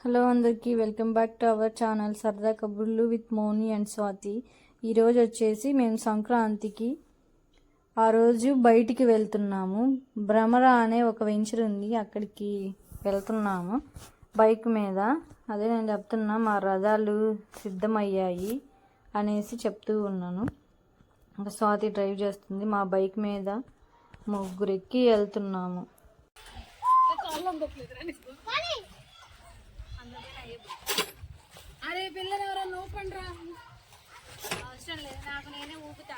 Hello అందరికీ welcome back to our channel సరదా కబుర్లు విత్ మోని అండ్ స్వాతి. ఈరోజు వచ్చేసి మేము సంక్రాంతికి ఆ రోజు బయటికి వెళ్తున్నాము. భ్రమర అనే ఒక వెంచర్ ఉంది, అక్కడికి వెళ్తున్నాము బైక్ మీద. అదే నేను చెప్తున్నా, మా రథాలు సిద్ధమయ్యాయి అనేసి చెప్తూ ఉన్నాను. ఇంకా స్వాతి డ్రైవ్ చేస్తుంది, మా బైక్ మీద ముగ్గురు ఎక్కి వెళ్తున్నాము. అరే పిల్లలు ఎవరన్నా ఊపండి రా. అవసరం లేదు, నాకు నేనే ఊపుతా.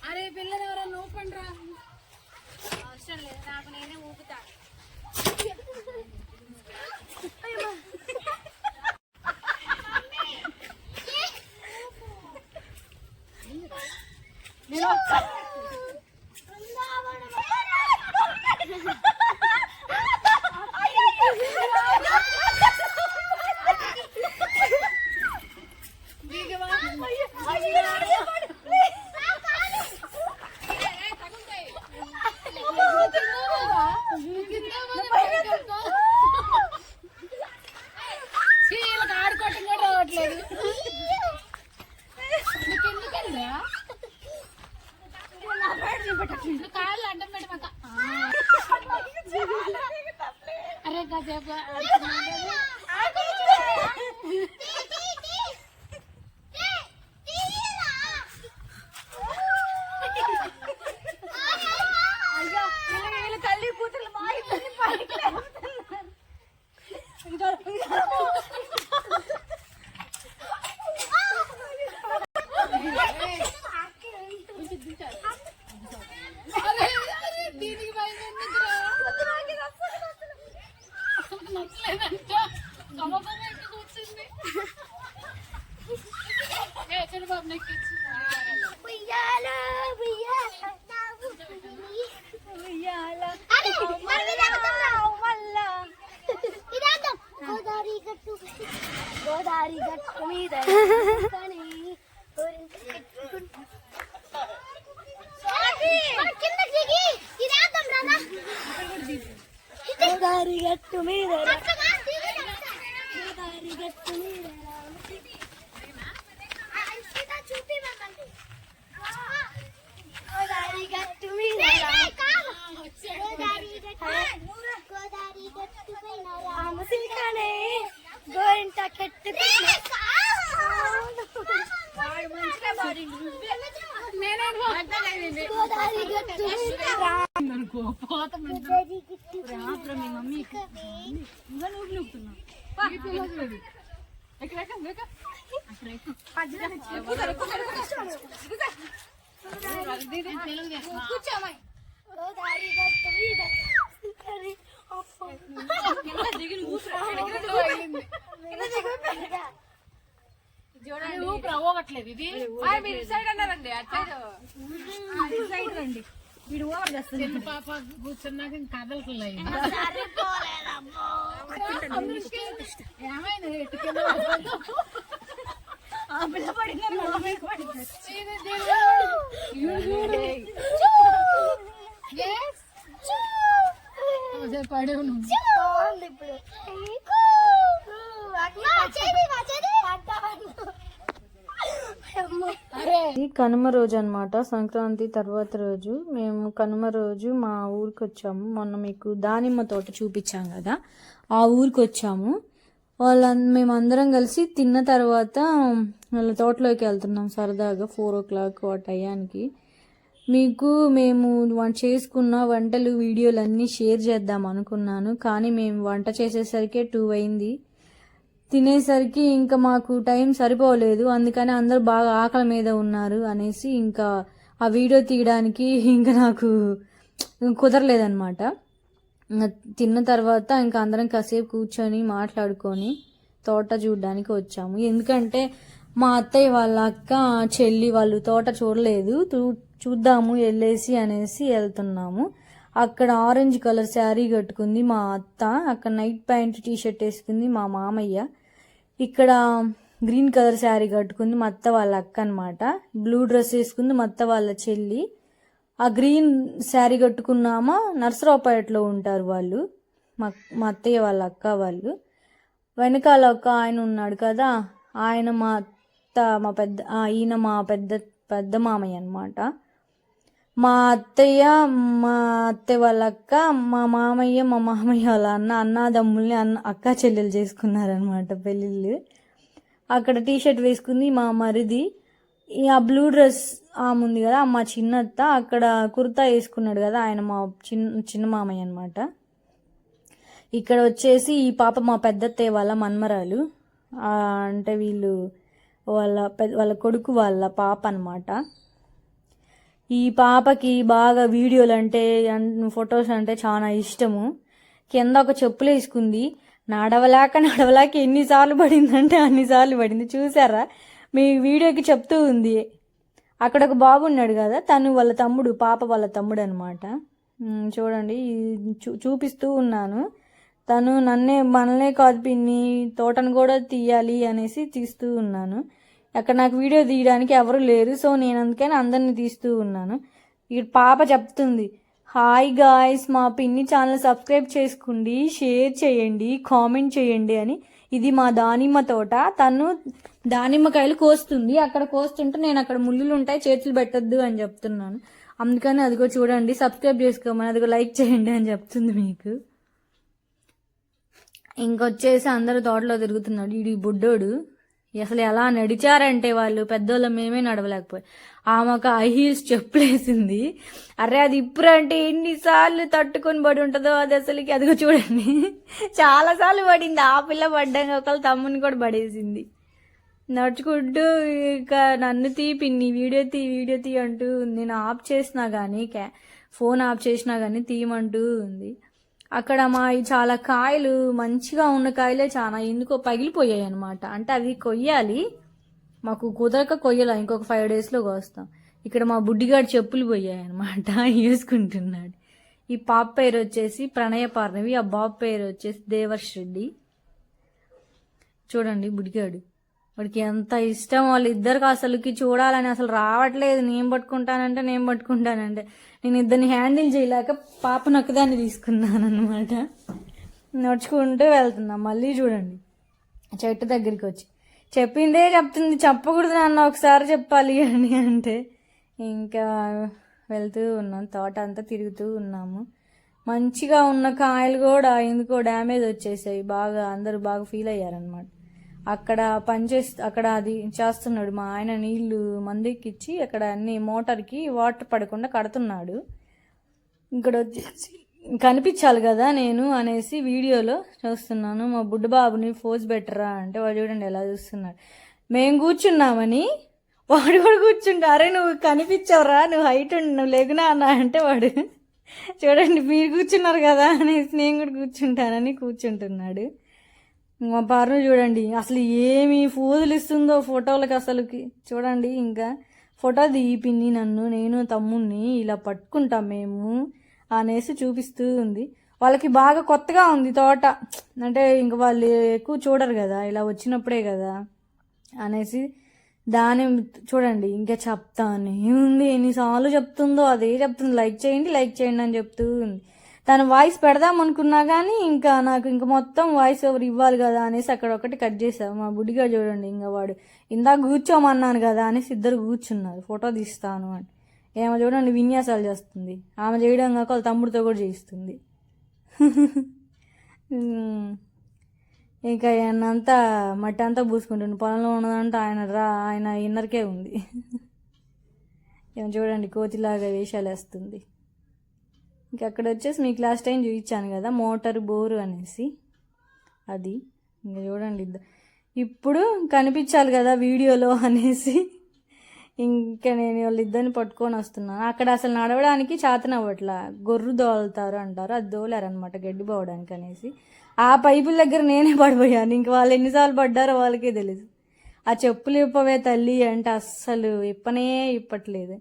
అరే పిల్లలు ఎవరన్నా ఊపండి రా. అవసరం లేదు, నాకు నేనే ఊపుతా. ఆడుకోవటం కూడా రావట్లేదు. కాళ్ళు అడ్డం పెట్టమాక. అరే కాసేపు తల్లి కూతురు మా దీనికి భయం నచ్చలేదంట. కూర్చుంది చంద్రబాబు నెక్కించి గోదావరి గట్టు మీద గోదావరి గట్టు మీద గోదావరి గట్టు మీద గోదావరి గట్టు మీద ముసిల్కానే గోరింట కట్టు పోవట్లేదు. ఇది మీరు సైడ్ అన్నారండి, అటు సైడ్ రండి. వీడు ఓవర్ చేస్తుంది. పాప కూర్చున్నాక కదలకలేదు. ఏమైంది పడే కనుమ రోజు అనమాట, సంక్రాంతి తర్వాత రోజు. మేము కనుమ రోజు మా ఊరికి వచ్చాము. మొన్న మీకు దానిమ్మ తోట చూపించాం కదా, ఆ ఊరికి వచ్చాము. మేమందరం కలిసి తిన్న తర్వాత వాళ్ళ తోటలోకి వెళ్తున్నాం సరదాగా. 4 o'clock ఆ టయానికి మీకు మేము చేసుకున్న వంటలు వీడియోలు అన్నీ షేర్ చేద్దాం అనుకున్నాను, కానీ మేము వంట చేసేసరికి 2 అయింది. తినేసరికి ఇంకా మాకు టైం సరిపోలేదు, అందుకని అందరూ బాగా ఆకలి మీద ఉన్నారు అనేసి ఇంకా ఆ వీడియో తీయడానికి ఇంకా నాకు కుదరలేదన్నమాట. తిన్న తర్వాత ఇంకా అందరం కాసేపు కూర్చొని మాట్లాడుకొని తోట చూడడానికి వచ్చాము. ఎందుకంటే మా అత్తయ్య వాళ్ళ అక్క చెల్లి వాళ్ళు తోట చూడలేదు, చూద్దాము వెళ్ళేసి అనేసి వెళ్తున్నాము. అక్కడ ఆరెంజ్ కలర్ శారీ కట్టుకుంది మా అత్త, అక్కడ నైట్ ప్యాంట్ టీషర్ట్ వేసుకుంది మా మామయ్య. ఇక్కడ గ్రీన్ కలర్ శారీ కట్టుకుంది మా అత్త వాళ్ళ అక్క అనమాట. బ్లూ డ్రెస్ వేసుకుంది మా అత్త వాళ్ళ చెల్లి. ఆ గ్రీన్ శారీ కట్టుకున్నామా నర్సరావుపేటలో ఉంటారు వాళ్ళు, మా అత్తయ్య వాళ్ళ అక్క వాళ్ళు. వెనకాల ఒక ఆయన ఉన్నాడు కదా, ఆయన మా అత్త ఈయన మా పెద్ద మామయ్య అనమాట. మా అత్తయ్య వాళ్ళ అక్క, మా మామయ్య వాళ్ళ అన్నదమ్ముల్ని అక్క చెల్లెలు చేసుకున్నారనమాట పెళ్ళిళ్ళు. అక్కడ టీషర్ట్ వేసుకుంది మా మరిది. ఆ బ్లూ డ్రెస్ ఆమె ఉంది కదా మా చిన్నత్త, అక్కడ కుర్తా వేసుకున్నాడు కదా ఆయన మా చిన్న మామయ్య అనమాట. ఇక్కడ వచ్చేసి ఈ పాప మా పెద్దత్తయ్య వాళ్ళ మన్మరాలు, అంటే వీళ్ళు వాళ్ళ కొడుకు వాళ్ళ పాప అనమాట. ఈ పాపకి బాగా వీడియోలు అంటే ఫొటోస్ అంటే చాలా ఇష్టము. కింద ఒక చెప్పులు వేసుకుంది, నడవలేక ఎన్నిసార్లు పడిందంటే అన్నిసార్లు పడింది. చూసారా, మీ వీడియోకి చెప్తూ ఉంది. అక్కడ ఒక బాబు ఉన్నాడు కదా, తను వాళ్ళ తమ్ముడు, పాప వాళ్ళ తమ్ముడు అనమాట. చూడండి చూపిస్తూ ఉన్నాను. తను మనల్నే కాదు పిన్ని, తోటను కూడా తీయాలి అనేసి తీస్తూ ఉన్నాను. అక్కడ నాకు వీడియో తీయడానికి ఎవరు లేరు, సో నేను అందుకని అందరిని తీస్తూ ఉన్నాను. ఇక్కడ పాప చెప్తుంది, హాయ్ గాయ్స్, మా పిన్ని ఛానల్ సబ్స్క్రైబ్ చేసుకోండి, షేర్ చేయండి, కామెంట్ చేయండి అని. ఇది మా దానిమ్మ తోట. తను దానిమ్మకాయలు కోస్తుంది. అక్కడ కోస్తుంటే నేను అక్కడ ముళ్ళులు ఉంటాయి చేతులు పెట్టద్దు అని చెప్తున్నాను. అందుకని అదిగో చూడండి, సబ్స్క్రైబ్ చేసుకోమని, అదిగో లైక్ చేయండి అని చెప్తుంది మీకు. ఇంకొచ్చేసి అందరూ తోటలో తిరుగుతున్నాడు. ఈ బుడ్డోడు అసలు ఎలా నడిచారంటే వాళ్ళు పెద్దోళ్ళ మేమే నడవలేకపోయి. ఆమె ఒక హై హీల్స్ చెప్పులేసింది. అరే అది ఇప్పుడు అంటే ఎన్నిసార్లు తట్టుకొని పడి ఉంటుందో అది అసలుకి. అదిగో చూడండి చాలాసార్లు పడింది. ఆ పిల్ల పడ్డాక ఒకళ్ళు తమ్ముని కూడా పడేసింది. నడుచుకుంటూ ఇక నన్ను పిన్ని వీడియో తీ అంటూ నేను ఆఫ్ చేసినా కానీ, ఫోన్ ఆఫ్ చేసినా కానీ తీయమంటూ ఉంది. అక్కడ మా చాలా కాయలు, మంచిగా ఉన్న కాయలే చాలా ఎందుకో పగిలిపోయాయి అనమాట. అంటే అవి కొయ్యాలి, మాకు కుదరక కొయ్యాలి, ఇంకొక 5 daysలో కోస్తాం. ఇక్కడ మా బుడ్డిగాడు చెప్పులు పోయాయి అనమాట, వేసుకుంటున్నాడు. ఈ పాప పేరు వచ్చేసి ప్రణయ పార్ణవి, ఆ బాబు పేరు వచ్చేసి దేవర్ష్ రెడ్డి. చూడండి బుడ్డిగాడు, వాడికి ఎంత ఇష్టం. వాళ్ళిద్దరికి అసలుకి చూడాలని అసలు రావట్లేదు. నేను పట్టుకుంటానంటే నేను ఇద్దరిని హ్యాండిల్ చేయలేక పాపను ఒక్కదాన్ని తీసుకున్నాను అనమాట. నడుచుకుంటూ వెళ్తున్నా. మళ్ళీ చూడండి చెట్టు దగ్గరికి వచ్చి చెప్పిందే చెప్తుంది, చెప్పకూడదు నాన్న ఒకసారి చెప్పాలి అని అంటే ఇంకా వెళ్తూ ఉన్నాం. తోట అంతా తిరుగుతూ ఉన్నాము. మంచిగా ఉన్న కాయలు కూడా ఎందుకో డ్యామేజ్ వచ్చేసాయి. అందరూ బాగా ఫీల్ అయ్యారనమాట. అక్కడ అది చేస్తున్నాడు మా ఆయన, నీళ్లు మందికిచ్చి అక్కడ అన్ని మోటార్కి వాటర్ పడకుండా కడుతున్నాడు. ఇక్కడ వచ్చేసి కనిపించాలి కదా నేను అనేసి వీడియోలో చూస్తున్నాను. మా బుడ్డబాబుని ఫోజ్ బెటరా అంటే వాడు చూడండి ఎలా చూస్తున్నాడు. మేము కూర్చున్నామని వాడు కూడా కూర్చుంటా, అరే నువ్వు కనిపించవరా, నువ్వు హైట్ నువ్వు లేకునా అన్నా అంటే వాడు చూడండి మీరు కూర్చున్నారు కదా అనేసి నేను కూడా కూర్చుంటానని కూర్చుంటున్నాడు. మా పార్ను చూడండి అసలు ఏమి ఫోజులు ఇస్తుందో ఫోటోలకి అసలుకి. చూడండి ఇంకా ఫోటో పిన్ని నన్ను, నేను తమ్ముడిని ఇలా పట్టుకుంటాం మేము అనేసి చూపిస్తూ ఉంది. వాళ్ళకి బాగా కొత్తగా ఉంది తోట, అంటే ఇంక వాళ్ళు ఎక్కువ చూడరు కదా, ఇలా వచ్చినప్పుడే కదా అనేసి దాని చూడండి ఇంకా చెప్తానే ఉంది. ఎన్నిసార్లు చెప్తుందో అదే చెప్తుంది, లైక్ చేయండి అని చెప్తూ ఉంది. తను వాయిస్ పెడదాం అనుకున్నా కానీ ఇంకా నాకు ఇంకా మొత్తం వాయిస్ ఓవర్ ఇవ్వాలి కదా అనేసి అక్కడ ఒకటి కట్ చేసావు. మా బుడ్డిగా చూడండి ఇంకా వాడు ఇందాక కూర్చోమన్నాను కదా అనేసి ఇద్దరు కూర్చున్నారు, ఫోటో తీస్తాను అని. ఏమో చూడండి విన్యాసాలు చేస్తుంది. ఆమె చేయడం కాక వాళ్ళ తమ్ముడితో కూడా చేయిస్తుంది. ఇంకా ఆయనంతా మట్టి అంతా పూసుకుంటుంది. పొలంలో ఉన్నదంటే ఆయన ఇన్నర్కే ఉంది. ఏమో చూడండి కోతిలాగా వేషాలు వేస్తుంది. ఇంకా అక్కడ వచ్చేసి మీకు లాస్ట్ టైం చూపించాను కదా మోటార్ బోరు అనేసి, అది ఇంకా చూడండి. ఇప్పుడు కనిపించాలి కదా వీడియోలో అనేసి ఇంకా నేను వాళ్ళిద్దరిని పట్టుకొని వస్తున్నాను. అక్కడ అసలు నడవడానికి చేతనవ్వట్లా, గొర్రు దోలుతారు అంటారు, అది దోలారనమాట గడ్డి పోవడానికి అనేసి. ఆ పైపుల దగ్గర నేనే పడిపోయాను. ఇంక వాళ్ళు ఎన్నిసార్లు పడ్డారో వాళ్ళకే తెలుసు. ఆ చెప్పులు ఇప్పవే తల్లి అంటే అస్సలు ఇప్పట్లేదు.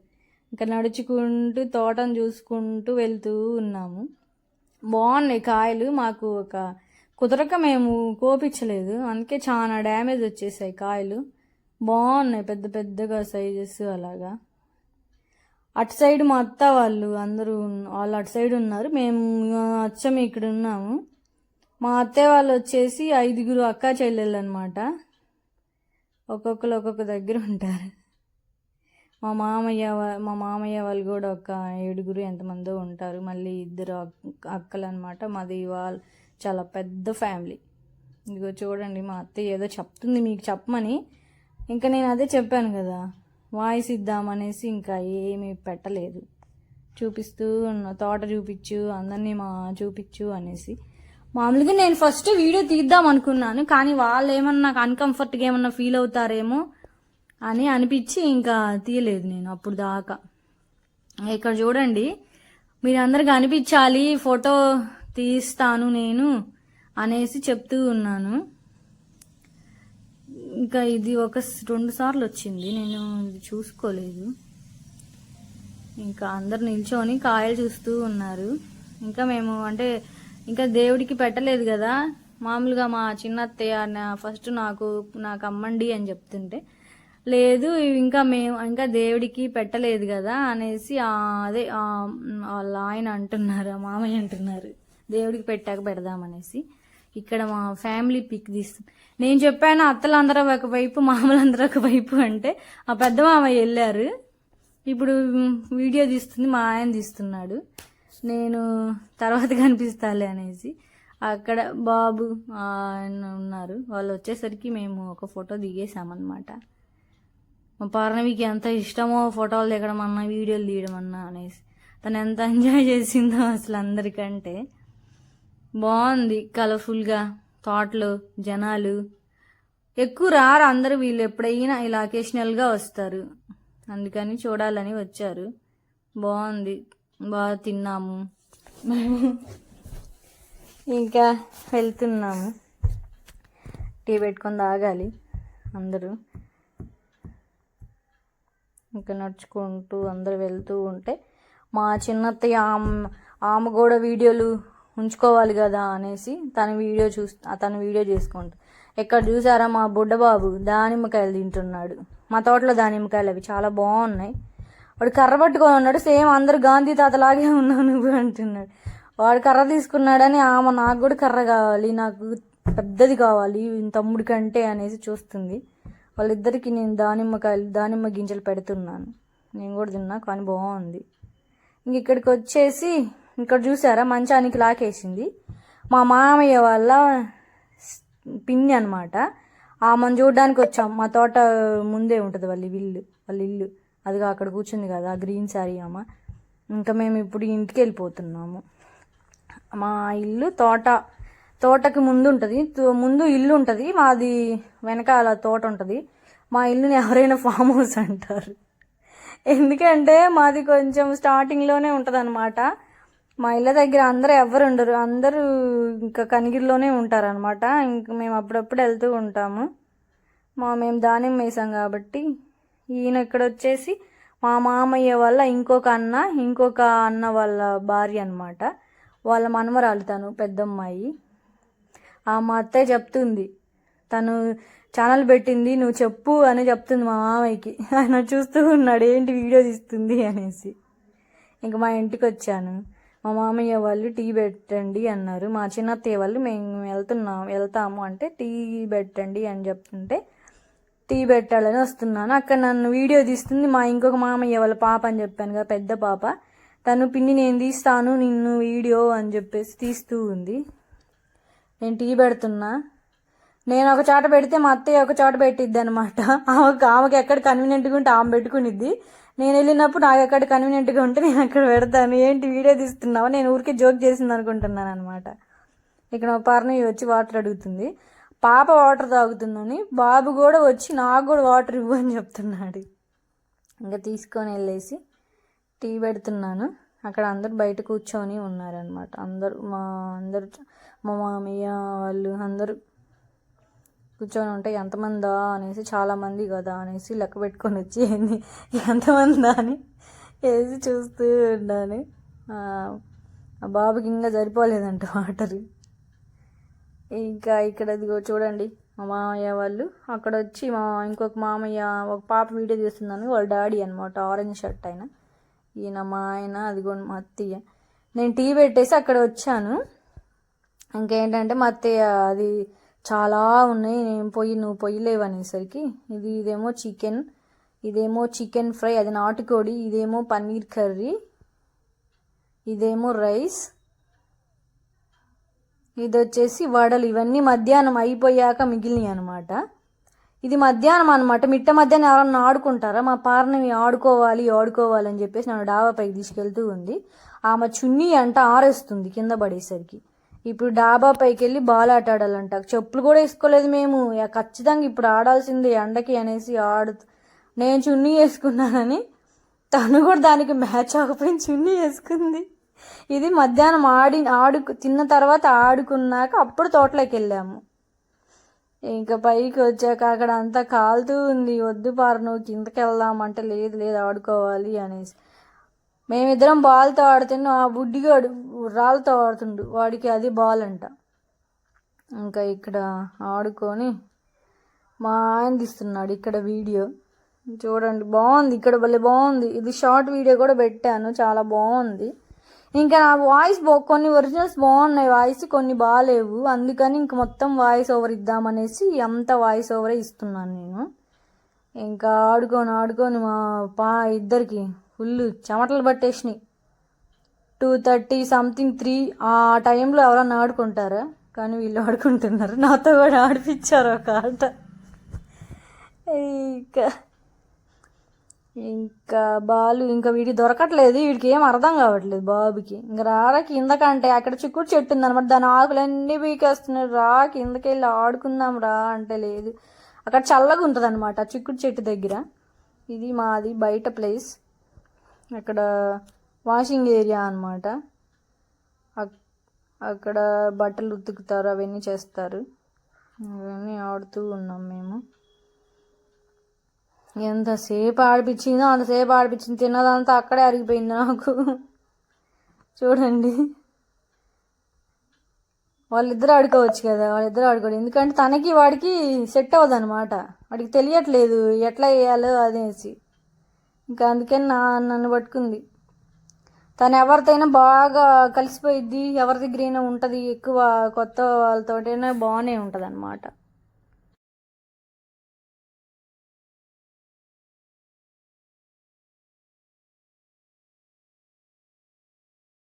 ఇంకా నడుచుకుంటూ తోటను చూసుకుంటూ వెళ్తూ ఉన్నాము. బాగున్నాయి కాయలు. మాకు ఒక కుదరక మేము కోపించలేదు, అందుకే చాలా డ్యామేజ్ వచ్చేసాయి కాయలు. బాగున్నాయి పెద్ద పెద్దగా సైజెస్ అలాగా. అటు సైడ్ మా అత్త వాళ్ళు అందరూ వాళ్ళు అటు సైడ్ ఉన్నారు, మేము అచ్చం ఇక్కడ ఉన్నాము. మా అత్తయ్య వాళ్ళు వచ్చేసి 5 అక్క చెల్లెళ్ళు అనమాట. ఒక్కొక్కరు ఒక్కొక్క దగ్గర ఉంటారు. మా మామయ్య వాళ్ళు కూడా ఒక 7 ఎంతమందో ఉంటారు. మళ్ళీ 2 అక్కలు అనమాట. మాది వాళ్ళు చాలా పెద్ద ఫ్యామిలీ. ఇదిగో చూడండి, మా అత్తయ్య ఏదో చెప్తుంది మీకు చెప్పమని, ఇంకా నేను అదే చెప్పాను కదా, వాయిస్ ఇద్దామనేసి ఇంకా ఏమీ పెట్టలేదు. చూపిస్తూ ఉన్న తోట చూపించు, అందరినీ చూపించు అనేసి. మామూలుగా నేను ఫస్ట్ వీడియో తీద్దాం అనుకున్నాను, కానీ వాళ్ళు ఏమన్నా నాకు అన్కంఫర్ట్గా ఏమన్నా ఫీల్ అవుతారేమో అని అనిపించి ఇంకా తీయలేదు నేను అప్పుడు దాకా. ఇక్కడ చూడండి, మీరు అందరికి అనిపించాలి ఫోటో తీస్తాను నేను అనేసి చెప్తూ ఉన్నాను. ఇంకా ఇది 2 సార్లు వచ్చింది, నేను ఇది చూసుకోలేదు. ఇంకా అందరు నిల్చొని కాయలు చూస్తూ ఉన్నారు. ఇంకా మేము అంటే ఇంకా దేవుడికి పెట్టలేదు కదా, మామూలుగా మా చిన్న అత్తయ్య ఫస్ట్ నాకు అమ్మండి అని చెప్తుంటే, లేదు ఇంకా దేవుడికి పెట్టలేదు కదా అనేసి అదే వాళ్ళ ఆయన అంటున్నారు, మామయ్య అంటున్నారు దేవుడికి పెట్టాక పెడదామనేసి. ఇక్కడ మా ఫ్యామిలీ పిక్ తీస్తుంది. నేను చెప్పాను అత్తలందరూ ఒకవైపు మామూలందరూ ఒకవైపు అంటే, ఆ పెద్ద మామయ్య వెళ్ళారు. ఇప్పుడు వీడియో తీస్తుంది మా ఆయన తీస్తున్నాడు, నేను తర్వాత కనిపిస్తాలే అనేసి. అక్కడ బాబు ఆయన ఉన్నారు, వాళ్ళు వచ్చేసరికి మేము ఒక ఫోటో దిగేసామన్నమాట. మా పార్ణవికి ఎంత ఇష్టమో ఫోటోలు దిగడం అన్నా వీడియోలు తీయడం అన్నా అనేసి. తను ఎంత ఎంజాయ్ చేసిందో అసలు అందరికంటే. బాగుంది కలర్ఫుల్గా, తోటలు, జనాలు ఎక్కువ రారు అందరూ, వీళ్ళు ఎప్పుడైనా ఇలా అకేషనల్గా వస్తారు, అందుకని చూడాలని వచ్చారు. బాగుంది, బాగా తిన్నాము మేము. ఇంకా వెళ్తున్నాము, టీ పెట్టుకొని తాగాలి అందరూ. ఇంకా నడుచుకుంటూ అందరు వెళ్తూ ఉంటే మా చిన్నత్తయ్య ఆమె కూడా వీడియోలు ఉంచుకోవాలి కదా అనేసి తన వీడియో చేసుకుంటా. ఎక్కడ చూసారా మా బుడ్డబాబు దానిమ్మకాయలు తింటున్నాడు. మా తోటలో దానిమ్మకాయలు అవి చాలా బాగున్నాయి. వాడు కర్ర పట్టుకొని ఉన్నాడు, సేమ్ అందరు గాంధీ తాతలాగే ఉన్నావు నువ్వు అంటున్నాడు. వాడు కర్ర తీసుకున్నాడని ఆమె నాకు కూడా కర్ర కావాలి, నాకు పెద్దది కావాలి తమ్ముడి కంటే అనేసి చూస్తుంది. వాళ్ళిద్దరికి నేను దానిమ్మ గింజలు పెడుతున్నాను, నేను కూడా తిన్నా, కానీ బాగుంది. ఇంక ఇక్కడికి వచ్చేసి ఇక్కడ చూసారా మంచానికి లాకేసింది మా మామయ్య వాళ్ళ పిన్ని అనమాట. ఆమెను చూడడానికి వచ్చాం. మా తోట ముందే ఉంటుంది వాళ్ళ ఇల్లు, అదిగా అక్కడ కూర్చుంది కదా గ్రీన్ శారీ ఆమె. ఇంకా మేము ఇప్పుడు ఇంటికి వెళ్ళిపోతున్నాము. మా ఇల్లు తోటకి ముందు ఉంటుంది, ముందు ఇల్లు ఉంటుంది మాది, వెనకాల తోట ఉంటుంది. మా ఇల్లుని ఎవరైనా ఫామ్ హౌస్ అంటారు, ఎందుకంటే మాది కొంచెం స్టార్టింగ్లోనే ఉంటుంది అనమాట. మా ఇళ్ళ దగ్గర అందరూ ఎవరు ఉండరు, అందరూ ఇంకా కనిగిరిలోనే ఉంటారనమాట. ఇంక మేము అప్పుడప్పుడు వెళ్తూ ఉంటాము. మేము దానిమ్మ వేసాం కాబట్టి. ఈయన ఇక్కడ వచ్చేసి మా మామయ్య వాళ్ళ ఇంకొక అన్న వాళ్ళ భార్య అనమాట, వాళ్ళ మనమరాలు తను పెద్దమ్మాయి. మా అత్తయ్య చెప్తుంది, తను ఛానల్ పెట్టింది నువ్వు చెప్పు అని చెప్తుంది మా మామయ్యకి. ఆయన చూస్తూ ఉన్నాడు ఏంటి వీడియో తీస్తుంది అనేసి. ఇంక మా ఇంటికి వచ్చాను. మా మామయ్య వాళ్ళు టీ పెట్టండి అన్నారు. మా చిన్నత్తయ్య వాళ్ళు మేము వెళ్తాము అంటే టీ పెట్టండి అని చెప్తుంటే టీ పెట్టాలని వస్తున్నాను. అక్కడ నన్ను వీడియో తీస్తుంది మా ఇంకొక మామయ్య వాళ్ళ పాప అని చెప్పాను కదా, పెద్ద పాప. తను పిన్ని నేను తీస్తాను నిన్ను వీడియో అని చెప్పేసి తీస్తూ ఉంది. నేను టీ పెడుతున్నా. నేను ఒక చోట పెడితే మా అత్తయ్య ఒక చోట పెట్టిద్ది అనమాట. ఆమెకి ఎక్కడ కన్వీనియంట్గా ఉంటే ఆమె పెట్టుకునిద్ది. నేను వెళ్ళినప్పుడు నాకు ఎక్కడ కన్వీనియంట్గా ఉంటే నేను అక్కడ పెడతాను. ఏంటి వీడియో తీస్తున్నావా, నేను ఊరికే జోక్ చేసింది అనుకుంటున్నాను అనమాట. ఇక్కడ మా పార్నవి వచ్చి వాటర్ అడుగుతుంది, పాప వాటర్ తాగుతుందని. బాబు కూడా వచ్చి నాకు కూడా వాటర్ ఇవ్వు అని చెప్తున్నాడు. ఇంకా తీసుకొని వెళ్ళేసి టీ పెడుతున్నాను. అక్కడ అందరు బయట కూర్చొని ఉన్నారనమాట. మా మామయ్య వాళ్ళు అందరూ కూర్చొని ఉంటే ఎంతమందా అనేసి, చాలామంది కదా అనేసి లెక్క పెట్టుకొని వచ్చి ఎంతమందా అని వేసి చూస్తూ ఉన్నాను. ఆ బాబుకి ఇంకా సరిపోలేదంట వాటర్. ఇంకా ఇక్కడ ఇదిగో చూడండి మా మామయ్య వాళ్ళు అక్కడ వచ్చి మా ఇంకొక మామయ్య ఒక పాప వీడియో తీస్తున్నాను, వాళ్ళ డాడీ అనమాట, ఆరెంజ్ షర్ట్ ఆయన. ఈయన మా ఆయన, అదిగోండి మా అత్తయ్య. నేను టీ పెట్టేసి అక్కడ వచ్చాను. ఇంకేంటంటే మా అత్తయ్య అది చాలా ఉన్నాయి, నేను నువ్వు పొయ్యలేవు అనేసరికి ఇదేమో చికెన్, ఇదేమో చికెన్ ఫ్రై, అది నాటుకోడి, ఇదేమో పన్నీర్ కర్రీ, ఇదేమో రైస్, ఇది వచ్చేసి వడలు. ఇవన్నీ మధ్యాహ్నం అయిపోయాక మిగిలినవి అనమాట. ఇది మధ్యాహ్నం అనమాట. మిట్ట మధ్యాహ్నం ఎవరన్నా ఆడుకుంటారా? మా పార్నవి ఆడుకోవాలి అని చెప్పేసి నన్ను డాబా పైకి తీసుకెళ్తూ ఉంది. ఆమె చున్నీ అంట ఆరేస్తుంది కింద పడేసరికి. ఇప్పుడు డాబా పైకి వెళ్ళి బాల్ ఆట ఆడాలంట. చెప్పులు కూడా వేసుకోలేదు మేము, ఖచ్చితంగా ఇప్పుడు ఆడాల్సిందే ఎండకి అనేసి నేను చున్నీ వేసుకున్నానని తను కూడా దానికి మ్యాచ్ అవ్వకపోయిన చున్నీ వేసుకుంది. ఇది మధ్యాహ్నం తిన్న తర్వాత ఆడుకున్నాక అప్పుడు తోటలోకి వెళ్ళాము. ఇంకా పైకి వచ్చాక అక్కడ అంతా కాలుతూ ఉంది. వద్దు పార్ను కిందకి వెళ్దామంటే లేదు ఆడుకోవాలి అనేసి. మేమిద్దరం బాల్తో ఆడుతున్నాం, ఆ బుడ్డిగాడు రాళ్ళతో ఆడుతుండు, వాడికి అది బాల్ అంట. ఇంకా ఇక్కడ ఆడుకొని మా ఆయన తీస్తున్నాడు ఇక్కడ వీడియో. చూడండి బాగుంది, ఇక్కడ భలే బాగుంది. ఇది షార్ట్ వీడియో కూడా పెట్టాను, చాలా బాగుంది. ఇంకా నా వాయిస్ కొన్ని ఒరిజినల్స్ బాగున్నాయి వాయిస్, కొన్ని బాగాలేవు. అందుకని ఇంక మొత్తం వాయిస్ ఓవర్ ఇద్దామనేసి అంత వాయిస్ ఓవరే ఇస్తున్నాను నేను. ఇంకా ఆడుకొని మా ఇద్దరికి ఫుల్ చెమటలు పట్టేసినాయి. 2:30 సంథింగ్ 3 ఆ టైంలో ఎవరన్నా ఆడుకుంటారా? కానీ వీళ్ళు ఆడుకుంటున్నారు, నాతో కూడా ఆడిపించారు ఒక ఆట. ఇంకా బాలు ఇంకా వీడికి దొరకట్లేదు, వీడికి ఏం అర్థం కావట్లేదు బాబుకి. ఇంకా రారా కిందకంటే అక్కడ చిక్కుడు చెట్టు ఉందనమాట, దాని ఆకులన్నీ పీకేస్తున్నాడు. కిందకి వెళ్ళి ఆడుకుందాం అంటే లేదు, అక్కడ చల్లగా ఉంటుంది అనమాట చిక్కుడు చెట్టు దగ్గర. ఇది మాది బయట ప్లేస్, అక్కడ వాషింగ్ ఏరియా అనమాట. అక్కడ బట్టలు ఉతుకుతారు, అవన్నీ చేస్తారు. అవన్నీ ఆడుతూ ఉన్నాం మేము. ఎంతసేపు ఆడిపించిందో అంతసేపు ఆడిపించింది, తిన్నదంతా అక్కడే అరిగిపోయింది నాకు. చూడండి, వాళ్ళిద్దరు ఆడుకోవచ్చు కదా, వాళ్ళిద్దరు ఆడుకోవాలి. ఎందుకంటే తనకి వాడికి సెట్ అవ్వదు అనమాట, వాడికి తెలియట్లేదు ఎట్లా వేయాలో అనేసి. ఇంకా అందుకని నన్ను పట్టుకుంది. తను ఎవరితోనైనా బాగా కలిసిపోయిద్ది, ఎవరి దగ్గరైనా ఉంటుంది ఎక్కువ, కొత్త వాళ్ళతోటైనా బాగానే ఉంటుంది అనమాట.